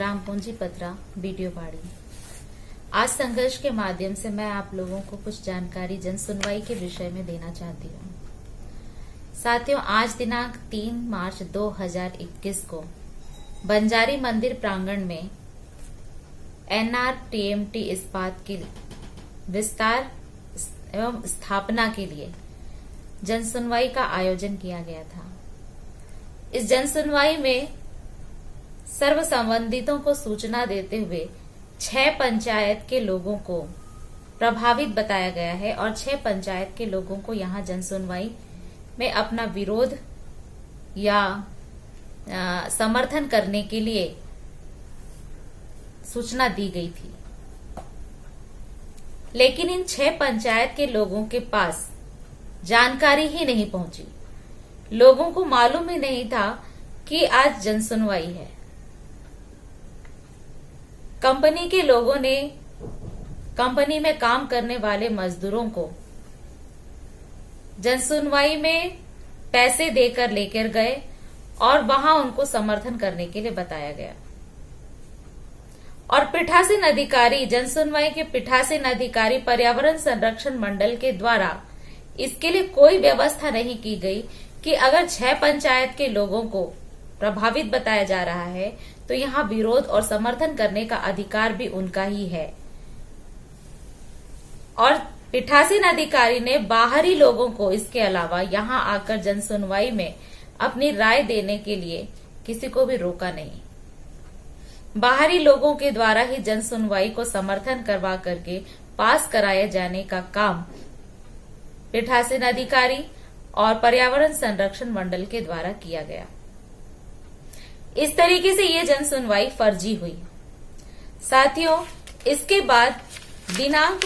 ग्राम पूंजीपत्रा video बाड़ी। आज संघर्ष के माध्यम से मैं आप लोगों को कुछ जानकारी जन सुनवाई के विषय में देना चाहती हूँ। साथियों, आज दिनांक 3 मार्च 2021 को बंजारी मंदिर प्रांगण में NRTMT इस्पात की विस्तार एवं स्थापना के लिए जन सुनवाई का आयोजन किया गया था। इस जन सुनवाई में सर्व संबंधितों को सूचना देते हुए 6 पंचायत के लोगों को प्रभावित बताया गया है और 6 पंचायत के लोगों को यहां जन सुनवाई में अपना विरोध या समर्थन करने के लिए सूचना दी गई थी। लेकिन इन 6 पंचायत के लोगों के पास जानकारी ही नहीं पहुंची। लोगों को मालूम ही नहीं था कि आज जन सुनवाई है। कंपनी के लोगों ने कंपनी में काम करने वाले मजदूरों को जन सुनवाई में पैसे देकर लेकर गए और वहां उनको समर्थन करने के लिए बताया गया। और पीठासीन अधिकारी, जन सुनवाई के पीठासीन अधिकारी पर्यावरण संरक्षण मंडल के द्वारा इसके लिए कोई व्यवस्था नहीं की गई कि अगर 6 पंचायत के लोगों को प्रभावित बताया जा रहा है तो यहाँ विरोध और समर्थन करने का अधिकार भी उनका ही है। और पीठासीन अधिकारी ने बाहरी लोगों को इसके अलावा यहाँ आकर जन सुनवाई में अपनी राय देने के लिए किसी को भी रोका नहीं। बाहरी लोगों के द्वारा ही जन सुनवाई को समर्थन करवा करके पास कराए जाने का काम पीठासीन अधिकारी और पर्यावरण संरक्षण मंडल के द्वारा किया गया। इस तरीके से ये जन सुनवाई फर्जी हुई। साथियों, इसके बाद दिनांक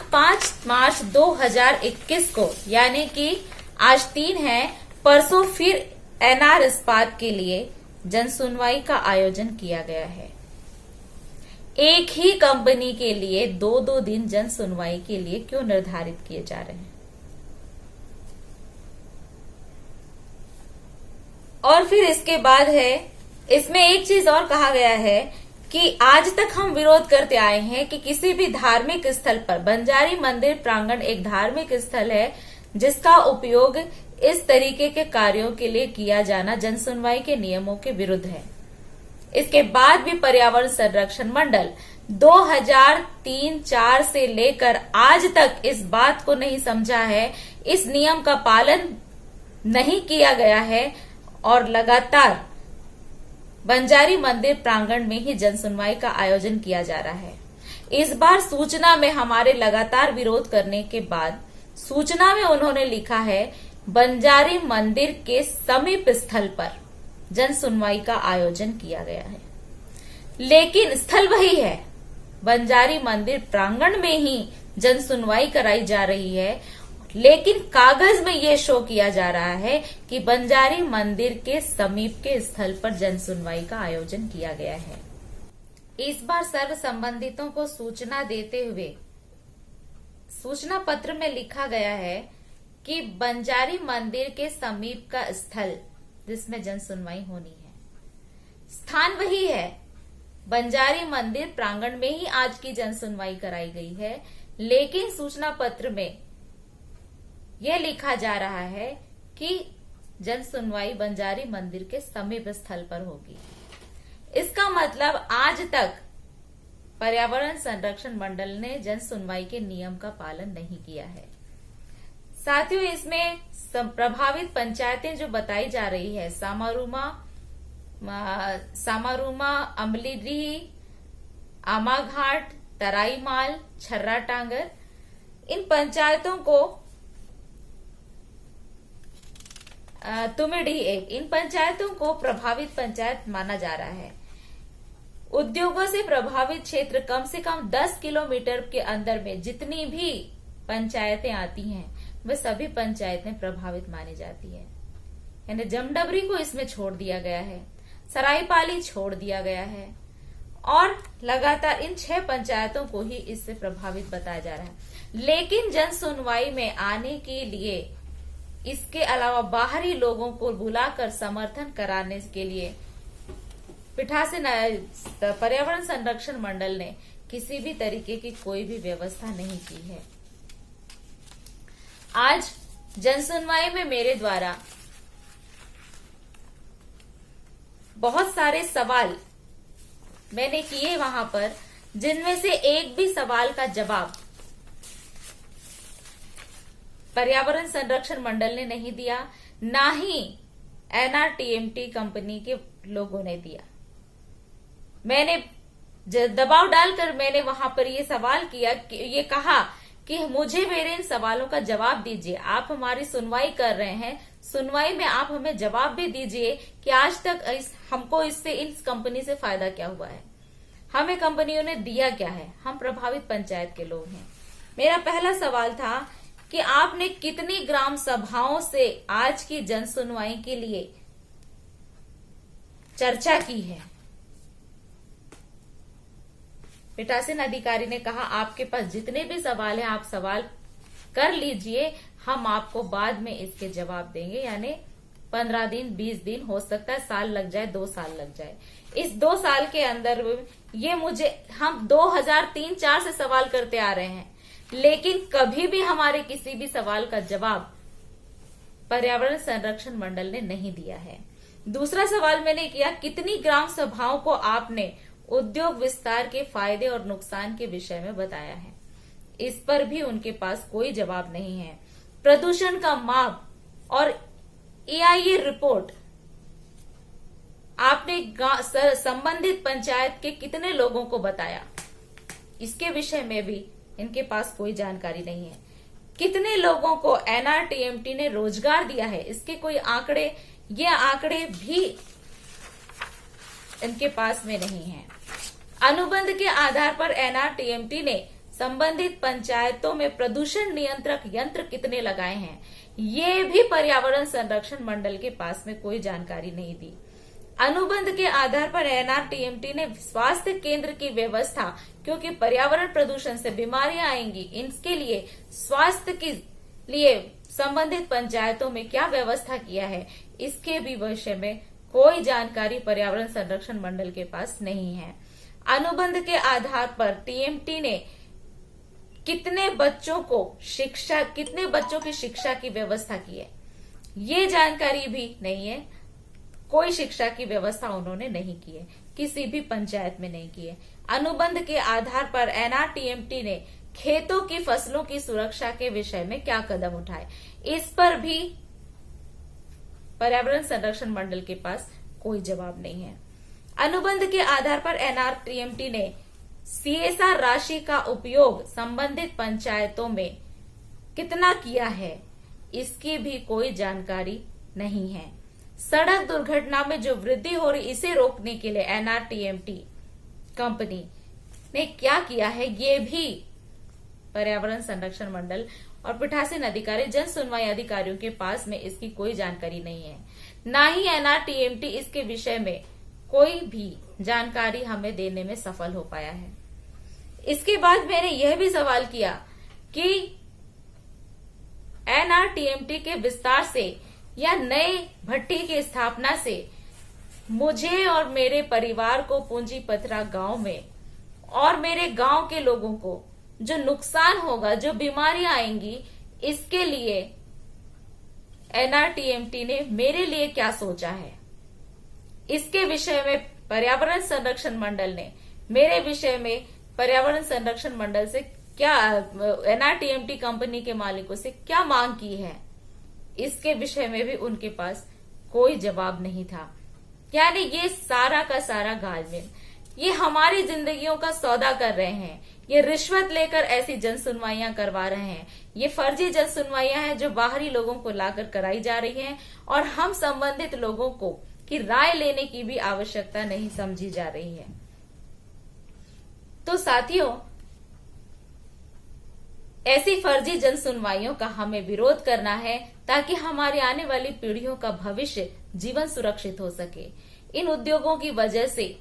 5 मार्च 2021 को, यानी कि आज 3 है, परसों फिर NR इस्पात के लिए जन सुनवाई का आयोजन किया गया है। एक ही कंपनी के लिए 2-2 दिन जन सुनवाई के लिए क्यों निर्धारित किए जा रहे हैं? और फिर इसके बाद है, इसमें एक चीज और कहा गया है कि आज तक हम विरोध करते आए हैं कि किसी भी धार्मिक स्थल पर, बंजारी मंदिर प्रांगण एक धार्मिक स्थल है जिसका उपयोग इस तरीके के कार्यों के लिए किया जाना जन सुनवाई के नियमों के विरुद्ध है। इसके बाद भी पर्यावरण संरक्षण मंडल 2003-4 से लेकर आज तक इस बात को नहीं समझा है, इस नियम का पालन नहीं किया गया है और लगातार बंजारी मंदिर प्रांगण में ही जन सुनवाई का आयोजन किया जा रहा है। इस बार सूचना में हमारे लगातार विरोध करने के बाद सूचना में उन्होंने लिखा है बंजारी मंदिर के समीप स्थल पर जन सुनवाई का आयोजन किया गया है। लेकिन स्थल वही है, बंजारी मंदिर प्रांगण में ही जन सुनवाई कराई जा रही है, लेकिन कागज में ये शो किया जा रहा है कि बंजारी मंदिर के समीप के स्थल पर जन सुनवाई का आयोजन किया गया है। इस बार सर्व संबंधितों को सूचना देते हुए सूचना पत्र में लिखा गया है कि बंजारी मंदिर के समीप का स्थल जिसमें जन सुनवाई होनी है, स्थान वही है, बंजारी मंदिर प्रांगण में ही आज की जन सुनवाई कराई गई है। लेकिन सूचना पत्र में यह लिखा जा रहा है कि जन सुनवाई बंजारी मंदिर के समीप स्थल पर होगी। इसका मतलब आज तक पर्यावरण संरक्षण मंडल ने जन सुनवाई के नियम का पालन नहीं किया है। साथियों, इसमें प्रभावित पंचायतें जो बताई जा रही है, सामारूमा, अमलीडीह, आमाघाट, तराईमाल, छर्रा टांगर, इन पंचायतों को तुमिडी एक, इन पंचायतों को प्रभावित पंचायत माना जा रहा है। उद्योगों से प्रभावित क्षेत्र कम से कम 10 किलोमीटर के अंदर में जितनी भी पंचायतें आती हैं वे सभी पंचायतें प्रभावित मानी जाती है। यानी जमडबरी को इसमें छोड़ दिया गया है, सरायपाली छोड़ दिया गया है और लगातार इन 6 पंचायतों को ही इससे प्रभावित बताया जा रहा है। लेकिन जन सुनवाई में आने के लिए इसके अलावा बाहरी लोगों को बुलाकर समर्थन कराने के लिए पीठासीन पर्यावरण संरक्षण मंडल ने किसी भी तरीके की कोई भी व्यवस्था नहीं की है। आज जनसुनवाई में मेरे द्वारा बहुत सारे सवाल मैंने किए वहां पर, जिनमें से एक भी सवाल का जवाब पर्यावरण संरक्षण मंडल ने नहीं दिया, ना ही एनआरटीएमटी कंपनी के लोगों ने दिया। मैंने दबाव डालकर मैंने वहां पर ये सवाल किया, ये कहा कि मुझे मेरे इन सवालों का जवाब दीजिए। आप हमारी सुनवाई कर रहे हैं, सुनवाई में आप हमें जवाब भी दीजिए कि आज तक हमको इससे इस कंपनी से फायदा क्या हुआ है, हमें कंपनियों ने दिया क्या है, हम प्रभावित पंचायत के लोग हैं। मेरा पहला सवाल था कि आपने कितनी ग्राम सभाओं से आज की जन सुनवाई के लिए चर्चा की है। पीठासीन अधिकारी ने कहा आपके पास जितने भी सवाल हैं आप सवाल कर लीजिए, हम आपको बाद में इसके जवाब देंगे। यानी 15 दिन 20 दिन हो सकता है, साल लग जाए, 2 साल लग जाए। इस 2 साल के अंदर ये हम 2003-4 से सवाल करते आ रहे हैं, लेकिन कभी भी हमारे किसी भी सवाल का जवाब पर्यावरण संरक्षण मंडल ने नहीं दिया है। दूसरा सवाल मैंने किया, कितनी ग्राम सभाओं को आपने उद्योग विस्तार के फायदे और नुकसान के विषय में बताया है। इस पर भी उनके पास कोई जवाब नहीं है। प्रदूषण का माप और EIA रिपोर्ट आपने संबंधित पंचायत के कितने लोगों को बताया, इसके विषय में भी इनके पास कोई जानकारी नहीं है। कितने लोगों को एनआरटीएमटी ने रोजगार दिया है, इसके कोई आंकड़े, ये आंकड़े भी इनके पास में नहीं है। अनुबंध के आधार पर एनआरटीएमटी ने संबंधित पंचायतों में प्रदूषण नियंत्रक यंत्र कितने लगाए हैं, ये भी पर्यावरण संरक्षण मंडल के पास में कोई जानकारी नहीं दी। अनुबंध के आधार पर एनआरटीएमटी ने स्वास्थ्य केंद्र की व्यवस्था, क्योंकि पर्यावरण प्रदूषण से बीमारियां आएंगी, इसके लिए स्वास्थ्य के लिए संबंधित पंचायतों में क्या व्यवस्था किया है, इसके भी विषय में कोई जानकारी पर्यावरण संरक्षण मंडल के पास नहीं है। अनुबंध के आधार पर टीएमटी ने कितने बच्चों की शिक्षा की व्यवस्था की है, ये जानकारी भी नहीं है। कोई शिक्षा की व्यवस्था उन्होंने नहीं की है, किसी भी पंचायत में नहीं की है। अनुबंध के आधार पर एनआरटीएमटी ने खेतों की फसलों की सुरक्षा के विषय में क्या कदम उठाए, इस पर भी पर्यावरण संरक्षण मंडल के पास कोई जवाब नहीं है। अनुबंध के आधार पर एनआरटीएमटी ने CSR राशि का उपयोग संबंधित पंचायतों में कितना किया है, इसकी भी कोई जानकारी नहीं है। सड़क दुर्घटना में जो वृद्धि हो रही, इसे रोकने के लिए एनआरटीएमटी कंपनी ने क्या किया है, ये भी पर्यावरण संरक्षण मंडल और पीठासीन अधिकारी, जन सुनवाई अधिकारियों के पास में इसकी कोई जानकारी नहीं है। ना ही एनआरटीएमटी इसके विषय में कोई भी जानकारी हमें देने में सफल हो पाया है। इसके बाद मैंने यह भी सवाल किया कि एनआरटीएमटी के विस्तार से या नए भट्टी की स्थापना से मुझे और मेरे परिवार को पूंजीपथरा गांव में और मेरे गांव के लोगों को जो नुकसान होगा, जो बीमारियां आएंगी, इसके लिए एनआरटीएमटी ने मेरे लिए क्या सोचा है, इसके विषय में पर्यावरण संरक्षण मंडल ने मेरे विषय में पर्यावरण संरक्षण मंडल से क्या, एनआरटीएमटी कंपनी के मालिकों से क्या मांग की है, इसके विषय में भी उनके पास कोई जवाब नहीं था। यानी ये सारा का सारा घालमेल, ये हमारी जिंदगियों का सौदा कर रहे हैं, ये रिश्वत लेकर ऐसी जन सुनवाइयां करवा रहे हैं, ये फर्जी जन सुनवाइयां हैं जो बाहरी लोगों को लाकर कराई जा रही हैं और हम संबंधित लोगों को की राय लेने की भी आवश्यकता नहीं समझी जा रही है। तो साथियों, ऐसी फर्जी जन सुनवाइयों का हमें विरोध करना है ताकि हमारी आने वाली पीढ़ियों का भविष्य जीवन सुरक्षित हो सके। इन उद्योगों की वजह से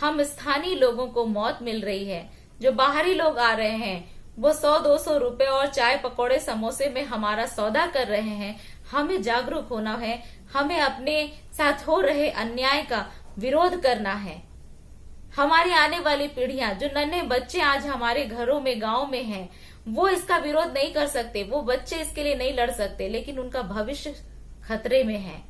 हम स्थानीय लोगों को मौत मिल रही है। जो बाहरी लोग आ रहे हैं वो 100-200 रुपए और चाय पकौड़े समोसे में हमारा सौदा कर रहे हैं। हमें जागरूक होना है, हमें अपने साथ हो रहे अन्याय का विरोध करना है। हमारी आने वाली पीढ़ियां, जो नन्हे बच्चे आज हमारे घरों में, गांव में हैं, वो इसका विरोध नहीं कर सकते, वो बच्चे इसके लिए नहीं लड़ सकते, लेकिन उनका भविष्य खतरे में है,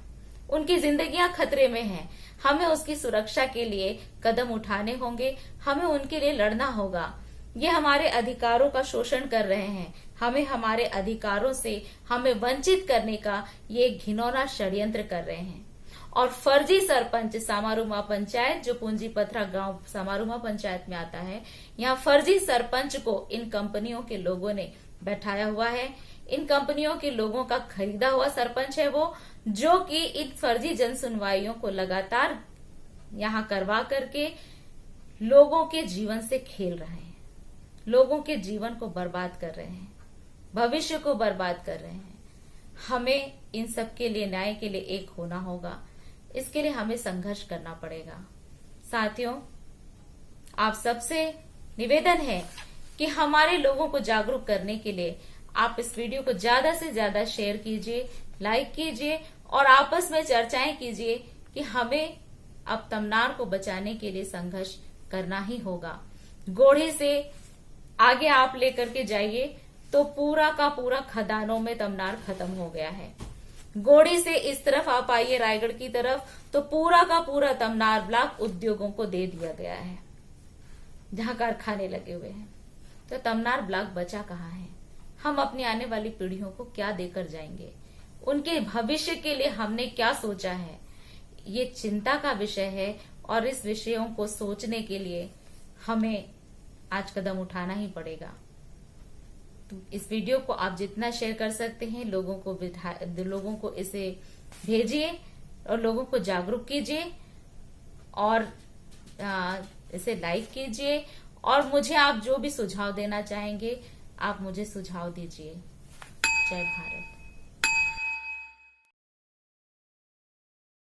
उनकी जिंदगियां खतरे में हैं। हमें उसकी सुरक्षा के लिए कदम उठाने होंगे, हमें उनके लिए लड़ना होगा। ये हमारे अधिकारों का शोषण कर रहे हैं, हमें हमारे अधिकारों से हमें वंचित करने का ये घिनौना षड्यंत्र कर रहे हैं। और फर्जी सरपंच सामारूमा पंचायत, जो पूंजीपथरा गांव सामारूमा पंचायत में आता है, यहाँ फर्जी सरपंच को इन कंपनियों के लोगों ने बैठाया हुआ है। इन कंपनियों के लोगों का खरीदा हुआ सरपंच है वो, जो कि इन फर्जी जन सुनवाइयों को लगातार यहाँ करवा करके लोगों के जीवन से खेल रहे हैं, लोगों के जीवन को बर्बाद कर रहे हैं, भविष्य को बर्बाद कर रहे हैं। हमें इन सब के लिए, न्याय के लिए एक होना होगा। इसके लिए हमें संघर्ष करना पड़ेगा। साथियों, आप सबसे निवेदन है कि हमारे लोगों को जागरूक करने के लिए आप इस वीडियो को ज्यादा से ज्यादा शेयर कीजिए, लाइक कीजिए और आपस में चर्चाएं कीजिए कि हमें अब तमनार को बचाने के लिए संघर्ष करना ही होगा। गोढ़े से आगे आप लेकर के जाइए तो पूरा का पूरा खदानों में तमनार खत्म हो गया है। गोढ़े से इस तरफ आप आइए रायगढ़ की तरफ तो पूरा का पूरा तमनार ब्लॉक उद्योगों को दे दिया गया है, जहां कारखाने लगे हुए हैं। तो तमनार ब्लॉक बचा कहाँ है? हम अपनी आने वाली पीढ़ियों को क्या देकर जाएंगे? उनके भविष्य के लिए हमने क्या सोचा है? ये चिंता का विषय है और इस विषयों को सोचने के लिए हमें आज कदम उठाना ही पड़ेगा। तो इस वीडियो को आप जितना शेयर कर सकते हैं, लोगों को इसे भेजिए और लोगों को जागरूक कीजिए और इसे लाइक कीजिए। और मुझे आप जो भी सुझाव देना चाहेंगे, आप मुझे सुझाव दीजिए। जय भारत।